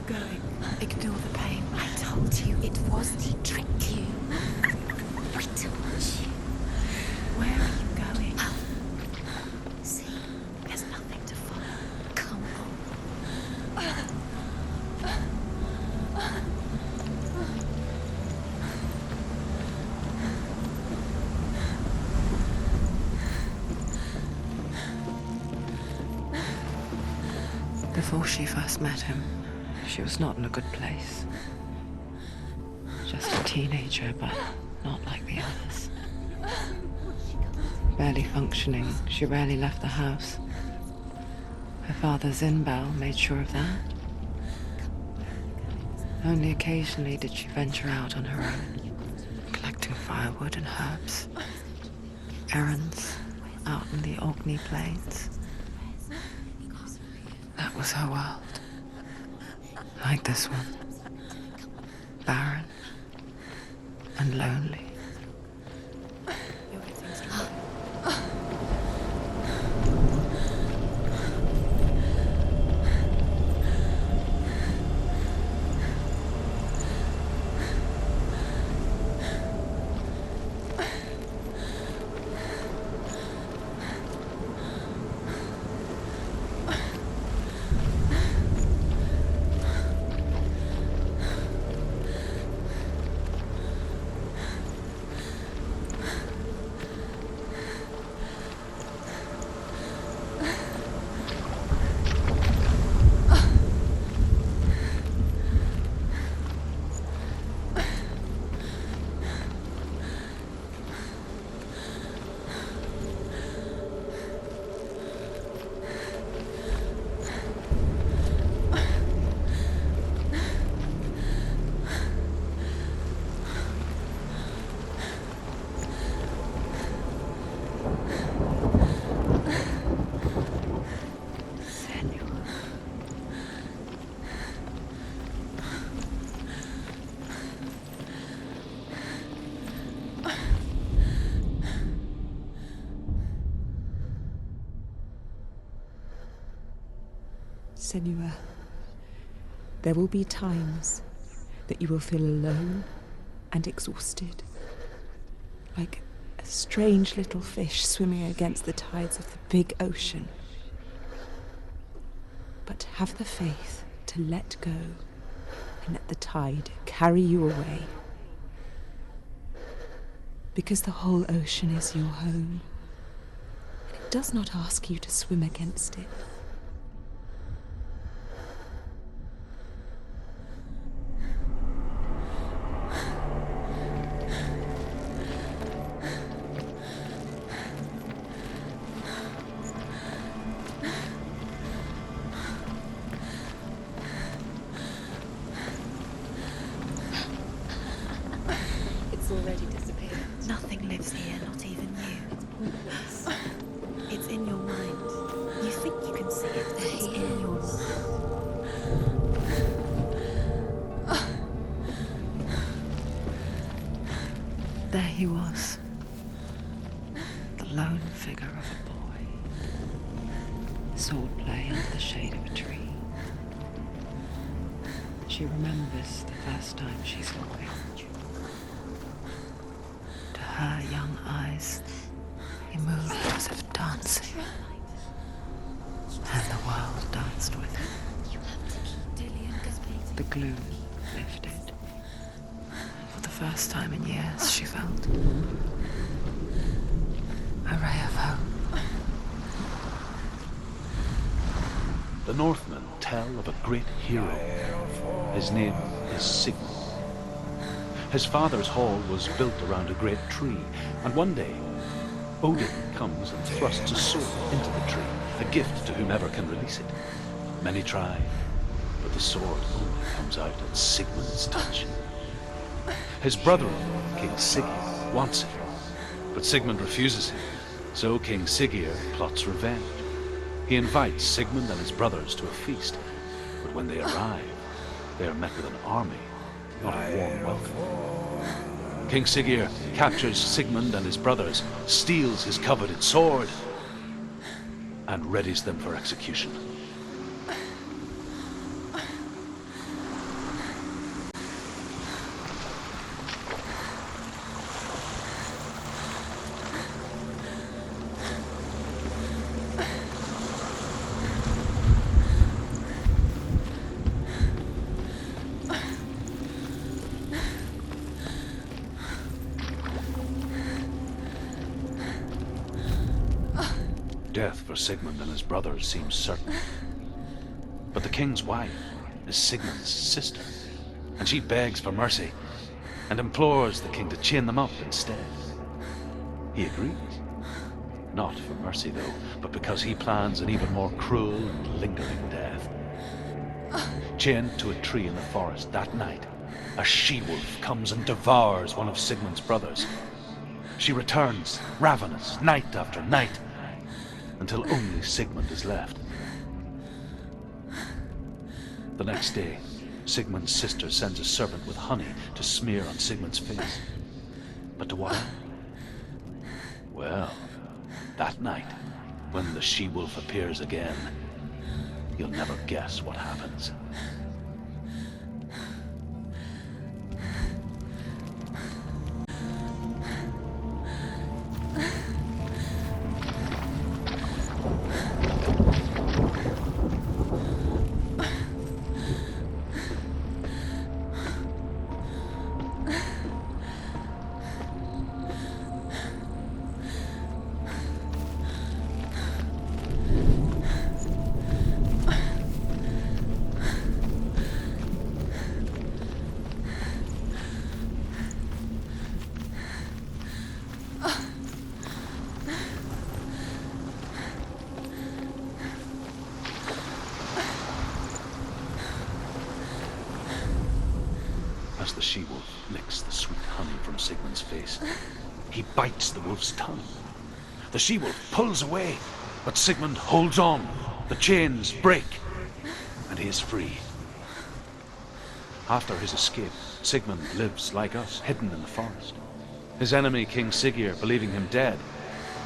going? Ignore the pain. I told you it wasn't. He tricked you. I told you. Where are you going? See, there's nothing to follow. Come on. Before she first met him, she was not in a good place. Just a teenager, but not like the others. Barely functioning, she rarely left the house. Her father's in-bell made sure of that. Only occasionally did she venture out on her own, collecting firewood and herbs. Errands out in the Orkney Plains. That was her world. Like this one. Barren and lonely. Senua, there will be times that you will feel alone and exhausted, like a strange little fish swimming against the tides of the big ocean. But have the faith to let go and let the tide carry you away. Because the whole ocean is your home, and it does not ask you to swim against it. Already disappeared. Nothing lives here, not even you. It's in your mind. You think you can see it, but it's in your mind. There he was. The lone figure of a boy. Swordplay under the shade of a tree. She remembers the first time she saw him. Her young eyes, he moved as if dancing, and the world danced with him. The gloom lifted, and for the first time in years she felt a ray of hope. The Northmen tell of a great hero. His name is Sigmund. His father's hall was built around a great tree, and one day, Odin comes and thrusts a sword into the tree, a gift to whomever can release it. Many try, but the sword only comes out at Sigmund's touch. His brother-in-law, King Siggeir, wants it, but Sigmund refuses him, so King Siggeir plots revenge. He invites Sigmund and his brothers to a feast, but when they arrive, they are met with an army, not a warm welcome. King Siggeir captures Sigmund and his brothers, steals his coveted sword, and readies them for execution. Death for Sigmund and his brothers seems certain. But the king's wife is Sigmund's sister, and she begs for mercy and implores the king to chain them up instead. He agrees. Not for mercy, though, but because he plans an even more cruel and lingering death. Chained to a tree in the forest that night, a she-wolf comes and devours one of Sigmund's brothers. She returns, ravenous, night after night, until only Sigmund is left. The next day, Sigmund's sister sends a servant with honey to smear on Sigmund's face. But to what end? Well, that night, when the she-wolf appears again, you'll never guess what happens. As the she-wolf licks the sweet honey from Sigmund's face, he bites the wolf's tongue. The she-wolf pulls away, but Sigmund holds on. The chains break, and he is free. After his escape, Sigmund lives like us, hidden in the forest. His enemy, King Siggeir, believing him dead,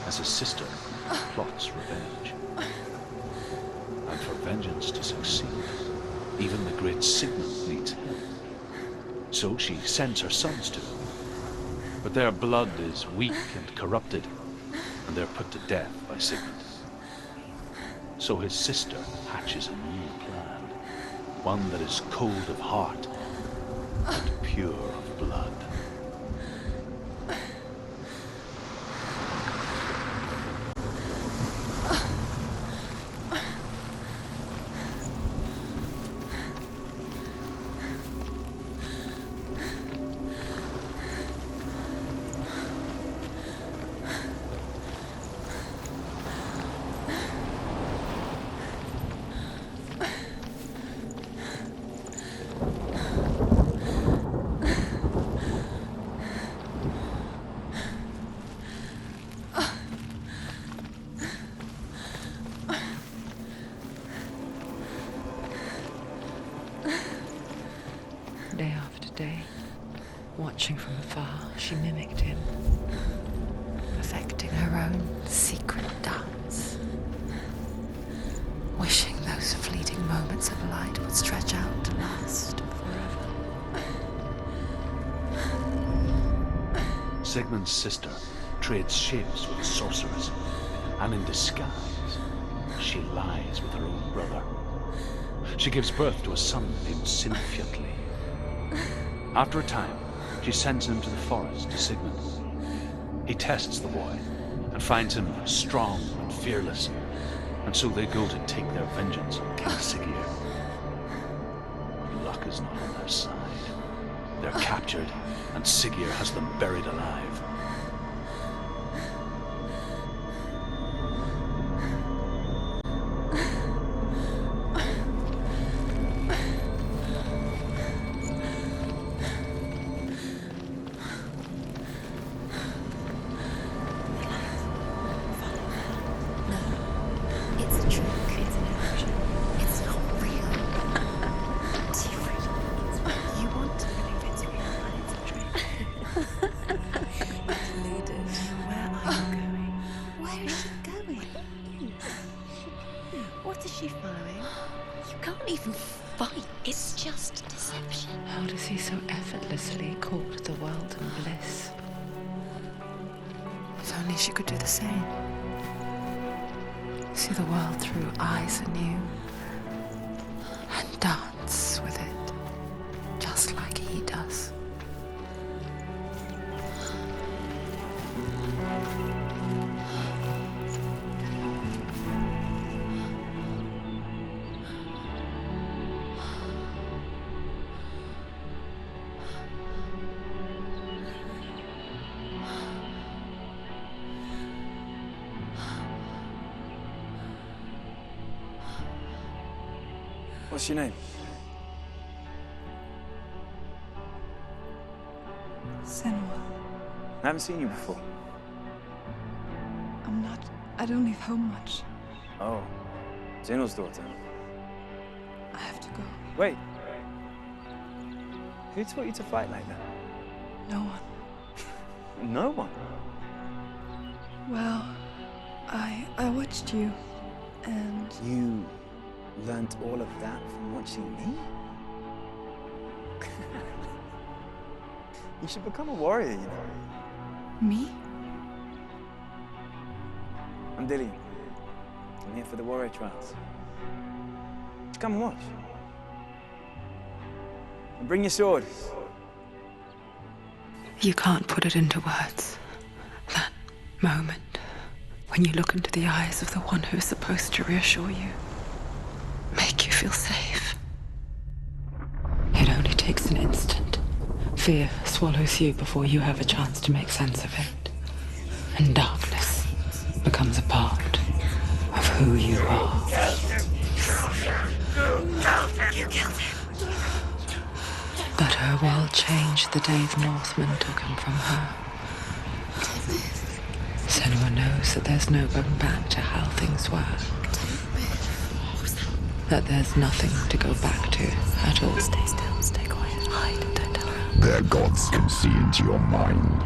as his sister plots revenge. And for vengeance to succeed, even the great Sigmund needs help. So she sends her sons to him. But their blood is weak and corrupted, and they're put to death by Sigmund. So his sister hatches a new plan, one that is cold of heart and pure of blood. Day after day, watching from afar, she mimicked him, perfecting her own secret dance, wishing those fleeting moments of light would stretch out to last forever. Sigmund's sister trades shapes with the sorceress, and in disguise, she lies with her own brother. She gives birth to a son named Sinfiotli. After a time, she sends him to the forest to Sigmund. He tests the boy and finds him strong and fearless, and so they go to take their vengeance on King Siggeir. But luck is not on their side. They're captured, and Siggeir has them buried alive. It's a trick. It's an illusion. It's not real. Do you really think it's real? You want to believe it's real, but it's a trick. Leaders, where are you going? Where is she going? What is she following? You can't even fight. It's just deception. How does he so effortlessly court the world and bliss? If only she could do the same. See the world through eyes anew and dance with it, just like he does. What's your name? Senua. I haven't seen you before. I don't leave home much. Oh, Zenua's daughter. I have to go. Wait. Who taught you to fight like that? No one. No one. Well, I watched you, and You learnt all of that from watching me? You should become a warrior, you know. me? I'm Dillian. I'm here for the warrior trials. Come and watch. And bring your sword. You can't put it into words. That moment when you look into the eyes of the one who's supposed to reassure you, make you feel safe. It only takes an instant. Fear swallows you before you have a chance to make sense of it. And darkness becomes a part of who you are. You killed him. But her world changed the day the Northmen took him from her. Senua knows that there's no going back to how things were. That there's nothing to go back to at all. Stay still, stay quiet, hide, don't tell her. Their gods can see into your mind.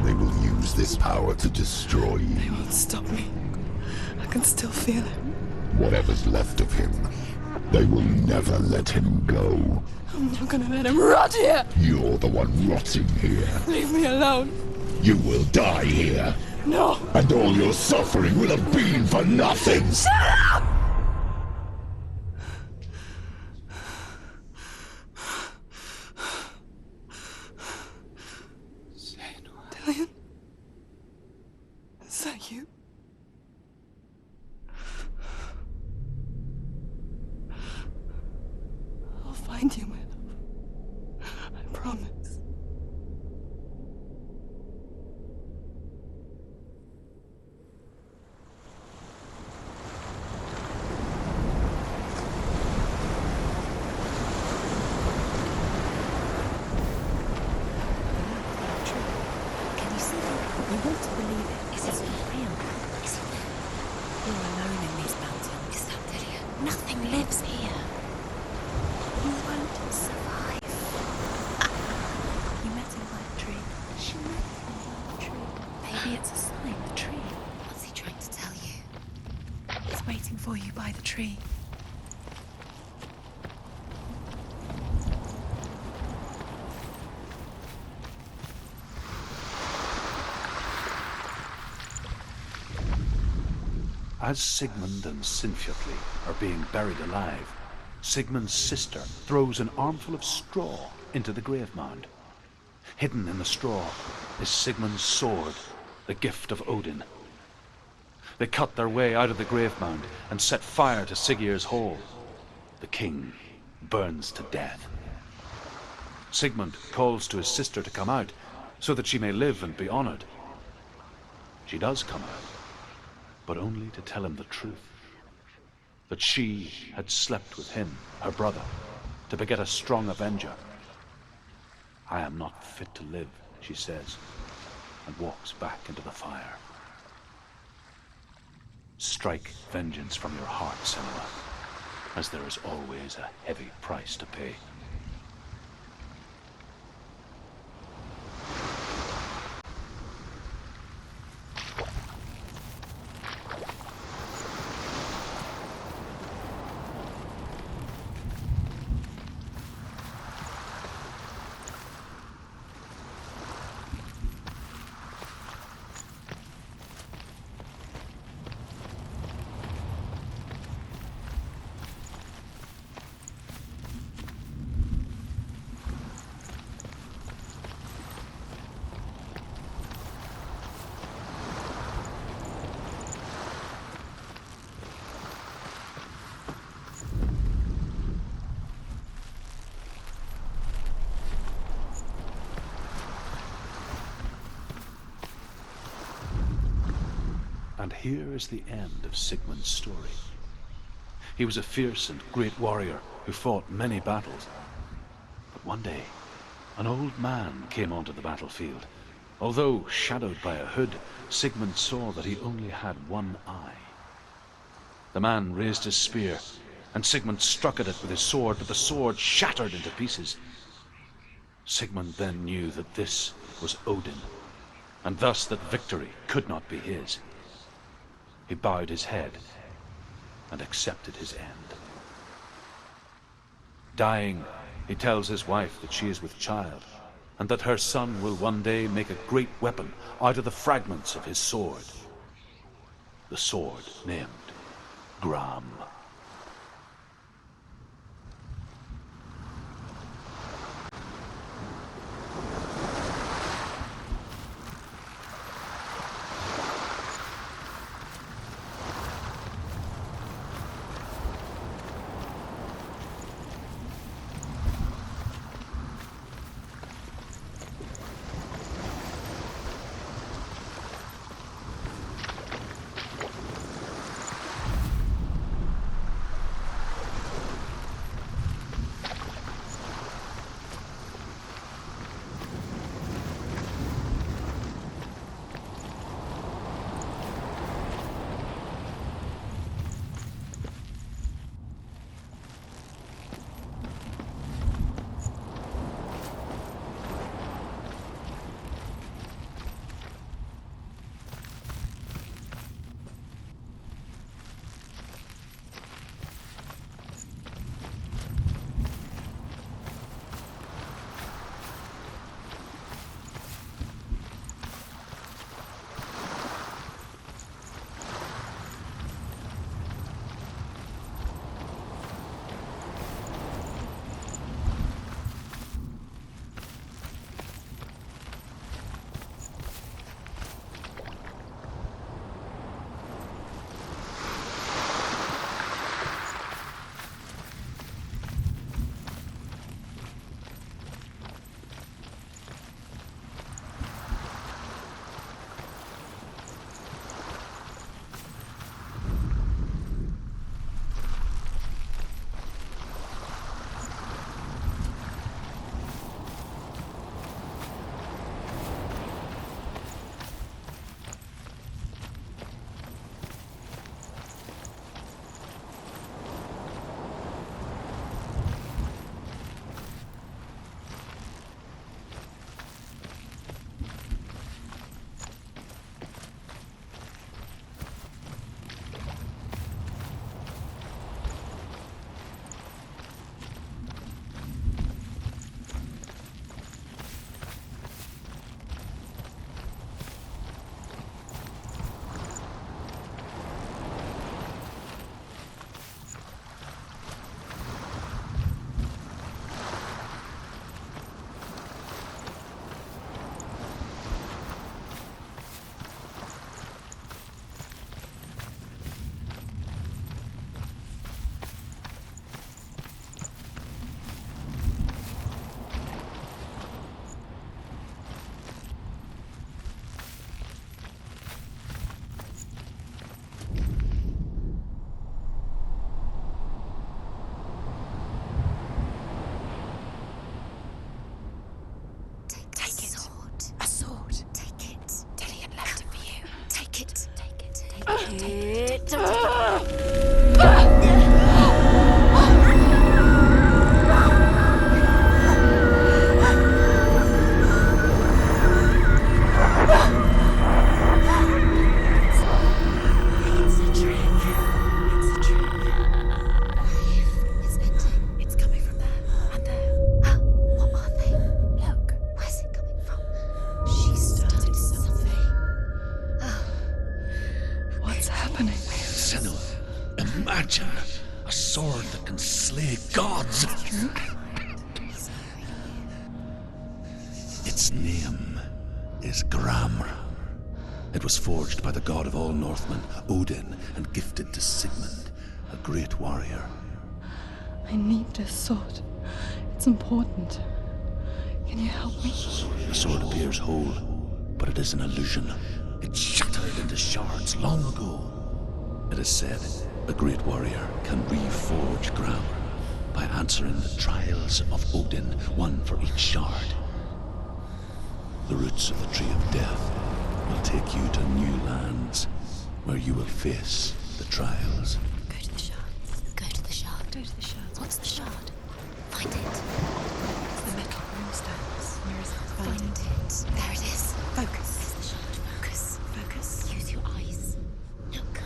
They will use this power to destroy you. They won't stop me. I can still feel it. Whatever's left of him, they will never let him go. I'm not gonna let him rot here! You're the one rotting here. Leave me alone! You will die here. No! And all your suffering will have been for nothing. Shut up! Dillian? Is that you? I'll find you, my love. I promise. Can you see them? You want to believe it. Is it real? Is it? You're alone in these mountains. Is that Dillian? Nothing lives here. You won't survive. You met him by the tree. She met him by the tree. Maybe it's a sign, the tree. What's he trying to tell you? It's waiting for you by the tree. As Sigmund and Sinfjotli are being buried alive, Sigmund's sister throws an armful of straw into the grave mound. Hidden in the straw is Sigmund's sword, the gift of Odin. They cut their way out of the grave mound and set fire to Siggeir's hall. The king burns to death. Sigmund calls to his sister to come out so that she may live and be honored. She does come out, but only to tell him the truth. That she had slept with him, her brother, to beget a strong avenger. I am not fit to live, she says, and walks back into the fire. Strike vengeance from your heart, Senua, as there is always a heavy price to pay. And here is the end of Sigmund's story. He was a fierce and great warrior who who fought many battles. But one day, an old man came onto the battlefield. Although shadowed by a hood, Sigmund saw that he only had one eye. The man raised his spear, and Sigmund struck at it with his sword, but the sword shattered into pieces. Sigmund then knew that this was Odin, and thus that victory could not be his. He bowed his head and accepted his end. Dying, he tells his wife that she is with child, and that her son will one day make a great weapon out of the fragments of his sword. The sword named Gram. A sword that can slay gods. Its name is Gram. It was forged by the god of all Northmen, Odin, and gifted to Sigmund, a great warrior. I need this sword. It's important. Can you help me? The sword appears whole, but it is an illusion. It shattered into shards long ago. It is said a great warrior can reforge Gram by answering the trials of Odin, one for each shard. The roots of the Tree of Death will take you to new lands, where you will face the trials. Go to the shard. Go to the shard. Go to the shards. What's the shard? Find it. It's the metal runestones. Where is it? Find it. There it is. Focus. There's the shard. Focus. Focus. Use your eyes. Look.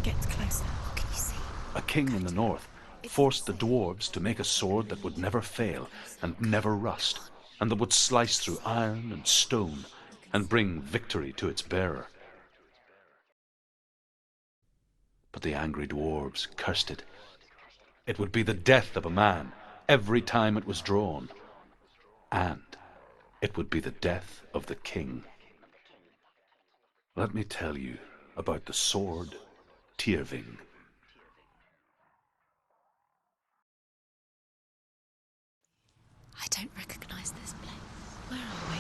Get closer. What can you see? A king in the north forced the dwarves to make a sword that would never fail and never rust, and that would slice through iron and stone and bring victory to its bearer. But the angry dwarves cursed it. It would be the death of a man every time it was drawn, and it would be the death of the king. Let me tell you about the sword Tyrving. I don't recognize this place. Where are we?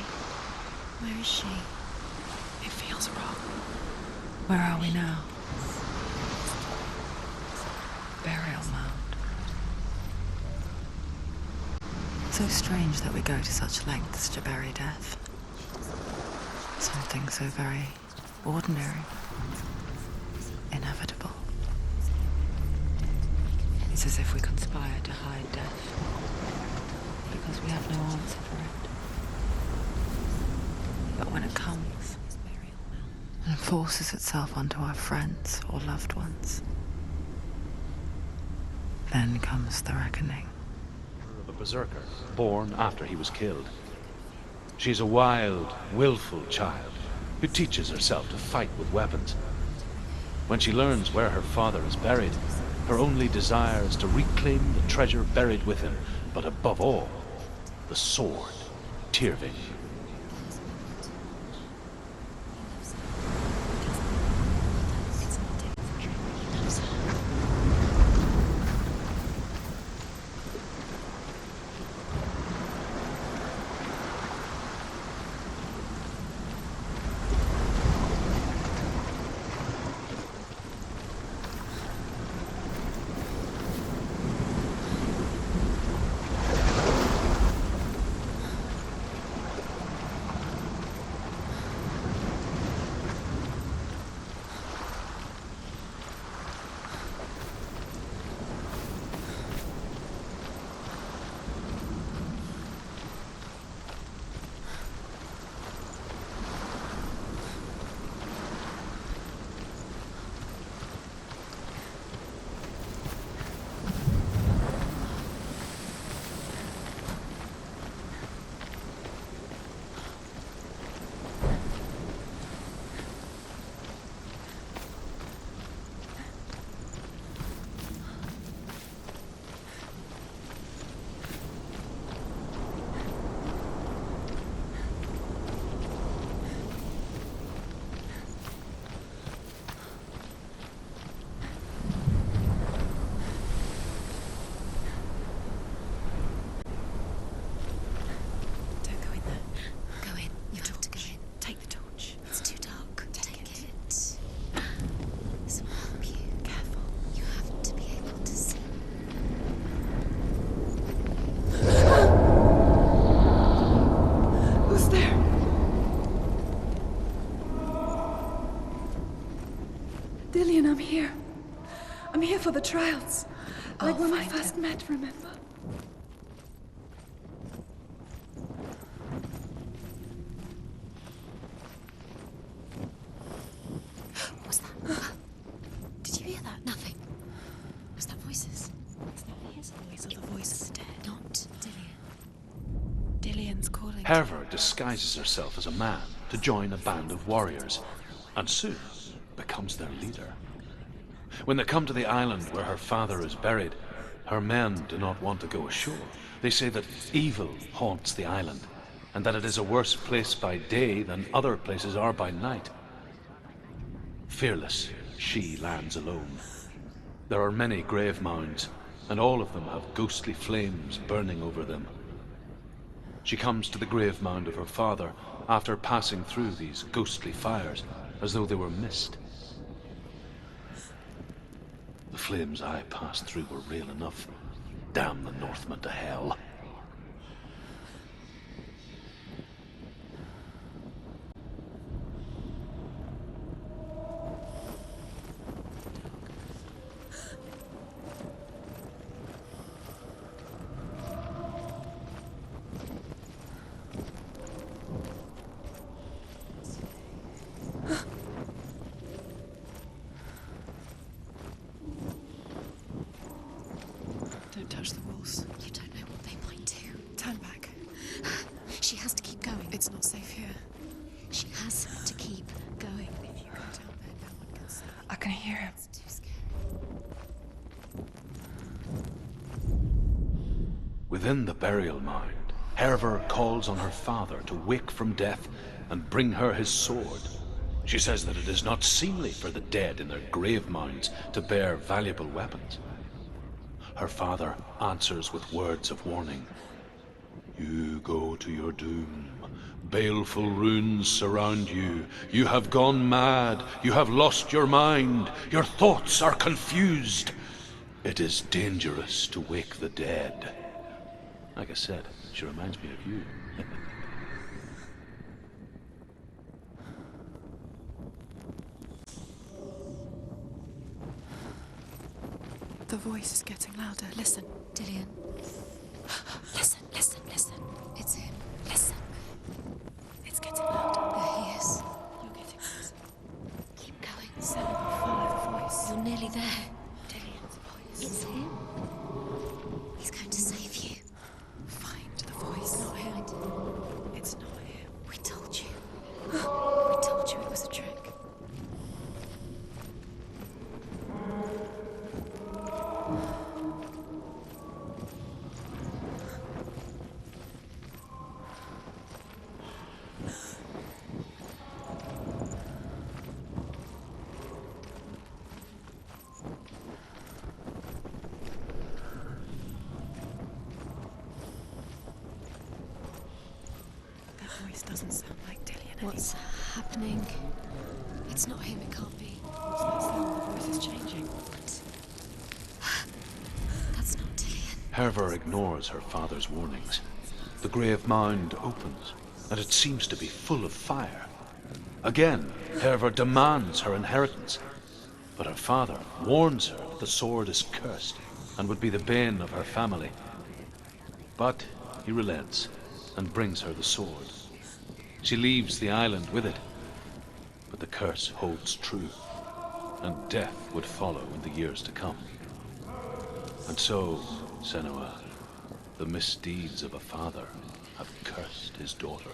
Where is she? It feels wrong. Where are we now? Burial mound. So strange that we go to such lengths to bury death. Something so very ordinary, inevitable. It's as if we conspire to hide death, because we have no answer for it. But when it comes and forces itself onto our friends or loved ones, then comes the reckoning. Of a berserker, born after he was killed. She's a wild, willful child who teaches herself to fight with weapons. When she learns where her father is buried, her only desire is to reclaim the treasure buried with him, but above all, the sword, Tyrving. Dillian, I'm here. I'm here for the trials. Like I'll when we find first him. met, remember? What was that? Did you hear that? Nothing. Was that voices? It's not his voice or the voice of the dead. Not Dillian. Dillian's calling. Herva disguises herself as a man to join a band of warriors, and soon becomes their leader. When they come to the island where her father is buried, her men do not want to go ashore. They say that evil haunts the island, and that it is a worse place by day than other places are by night. Fearless, she lands alone. There are many grave mounds, and all of them have ghostly flames burning over them. She comes to the grave mound of her father after passing through these ghostly fires, as though they were mist. The flames I passed through were real enough, damn the Northmen to hell. Don't touch the walls. You don't know what they might do. Turn back. She has to keep going. It's not safe here. She has to keep going. If you go down there, no one can see. I can hear him. It's too scary. Within the burial mound, Hervor calls on her father to wake from death and bring her his sword. She says that it is not seemly for the dead in their grave mounds to bear valuable weapons. Her father answers with words of warning. You go to your doom. Baleful runes surround you. You have gone mad. You have lost your mind. Your thoughts are confused. It is dangerous to wake the dead. Like I said, she reminds me of you. The voice is getting louder. Listen, Dillian. Listen, listen, listen. It's him. Listen. It's getting louder. There he is. You're getting closer. Keep going. Senua, follow the voice. You're nearly there. Dillian's voice. It's him. He's going to save you. Find the voice. Not him. It's not him. We told you. We told you it was a trick. Voice doesn't sound like Dillian. What's happening? It's not him, it can't be. What's that sound? The voice is changing. What? That's not Dillian. Hervor ignores her father's warnings. The grave mound opens, and it seems to be full of fire. Again, Hervor demands her inheritance, but her father warns her that the sword is cursed and would be the bane of her family. But he relents and brings her the sword. She leaves the island with it, but the curse holds true, and death would follow in the years to come. And so, Senua, the misdeeds of a father have cursed his daughter.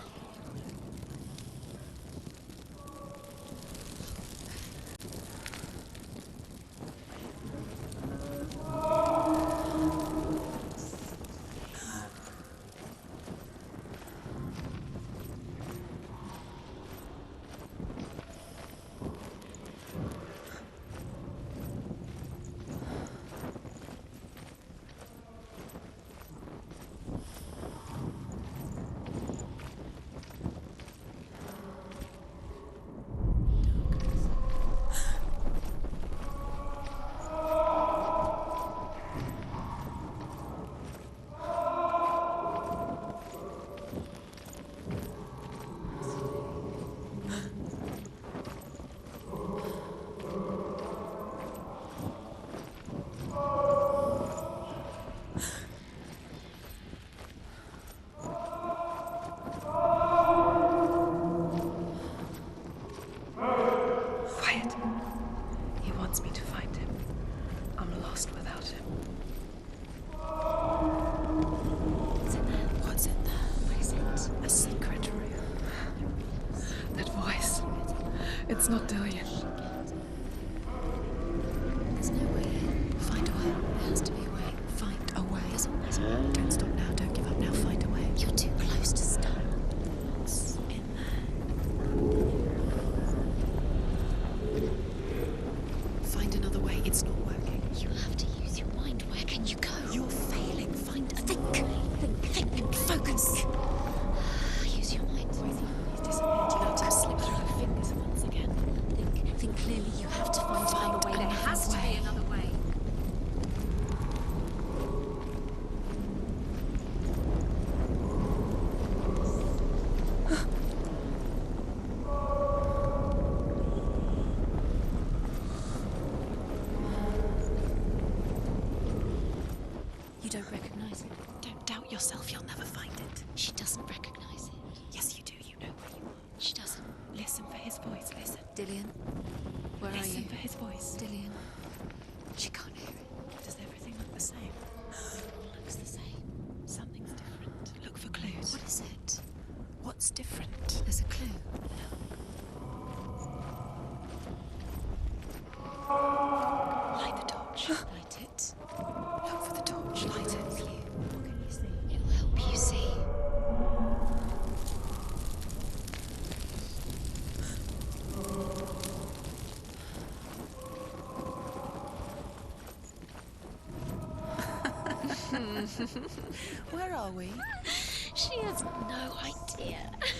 It's not Dillian. There's no way. Find a way. There has to be a way. Find a way. Don't stop now. Don't give up now. Find a way. You're too close to stop. What's in there? Find another way. It's not working. You have to use your mind. Where can you go? You're failing. Find a think. Focus. Use your mind. He's disappeared. You'll have to slip through her fingers once again. don't recognize it. Don't doubt yourself, you'll never find it. She doesn't recognize it. Yes, you do, you know where you are. She doesn't. Listen for his voice, listen. Dillian, where are Listen you? for his voice. Dillian. She can't hear it. Does everything look the same? Looks the same. Something's different. Look for clues. What is it? What's different? There's a clue. Light the torch. Light it. Look for the torch. Light it. What can you see? It'll help you see. Where are we? She has no idea.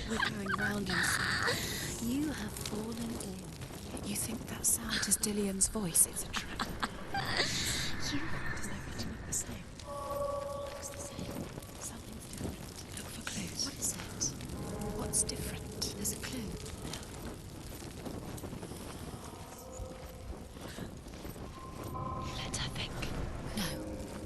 We're going round in circles. You have fallen in. You think that sound is Dillian's voice? It's a trap. You Does everything look the same? looks the same. Something's different. Look for clues. What is it? What's different? There's a clue. Let her think. No.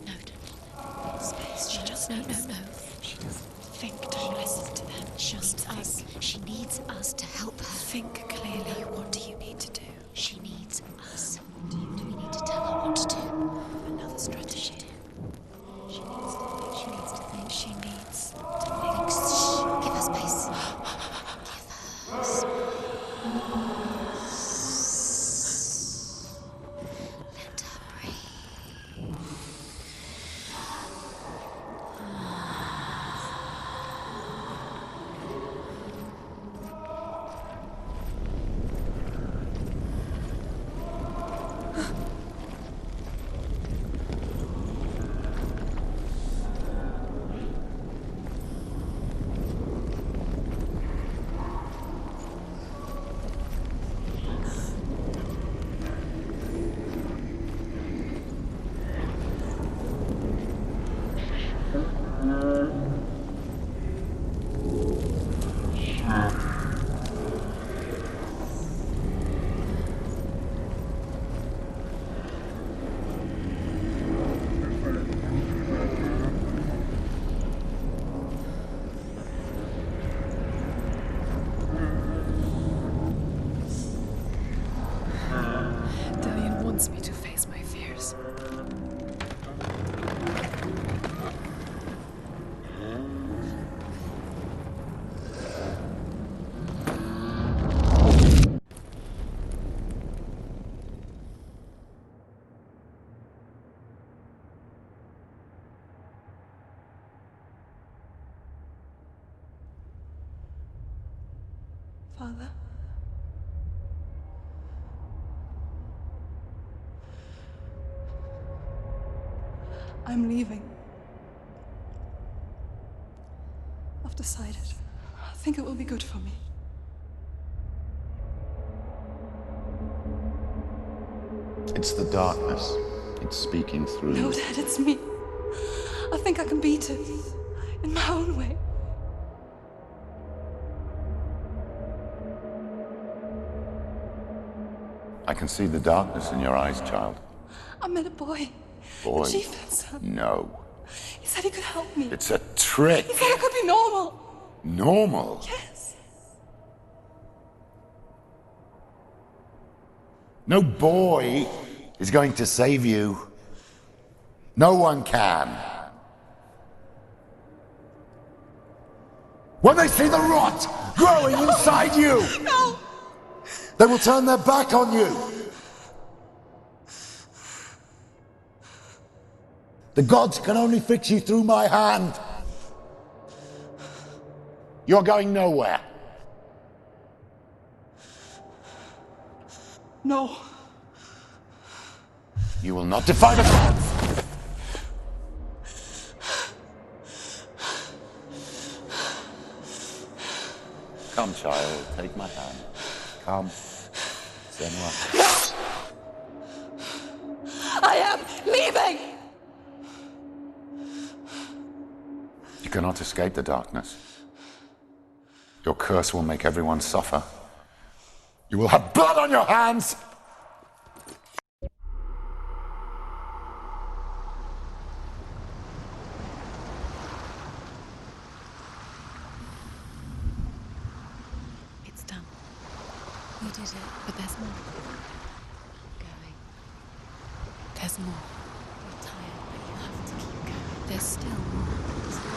No, don't. Space. She just No, needs. no, no. She doesn't think. Don't listen to them. Just think. us. She needs us to help her. Think clearly. What do you need to do? She needs us. We need to tell her what to do. Another strategy. She needs to think. She needs to think. She needs to Think. Shh. Give her space. Give her space. Let her breathe. Dillian wants me to face my fears. Father? I'm leaving. I've decided. I think it will be good for me. It's the darkness. It's speaking through No, you. Dad, it's me. I think I can beat it. In my own way. I can see the darkness in your eyes, child. I met a boy. Boy. The chieftain's son. No. He said he could help me. It's a trick. He said I could be normal. Normal. Yes. No boy is going to save you. No one can. When they see the rot growing inside you, No! they will turn their back on you. The gods can only fix you through my hand. You're going nowhere. No. You will not defy the gods. Come, child, take my hand. Come. Senua. I am leaving! You cannot escape the darkness. Your curse will make everyone suffer. You will have blood on your hands! You did it. But there's more. Keep going. There's more. You're tired, but you have to keep going. There's still more.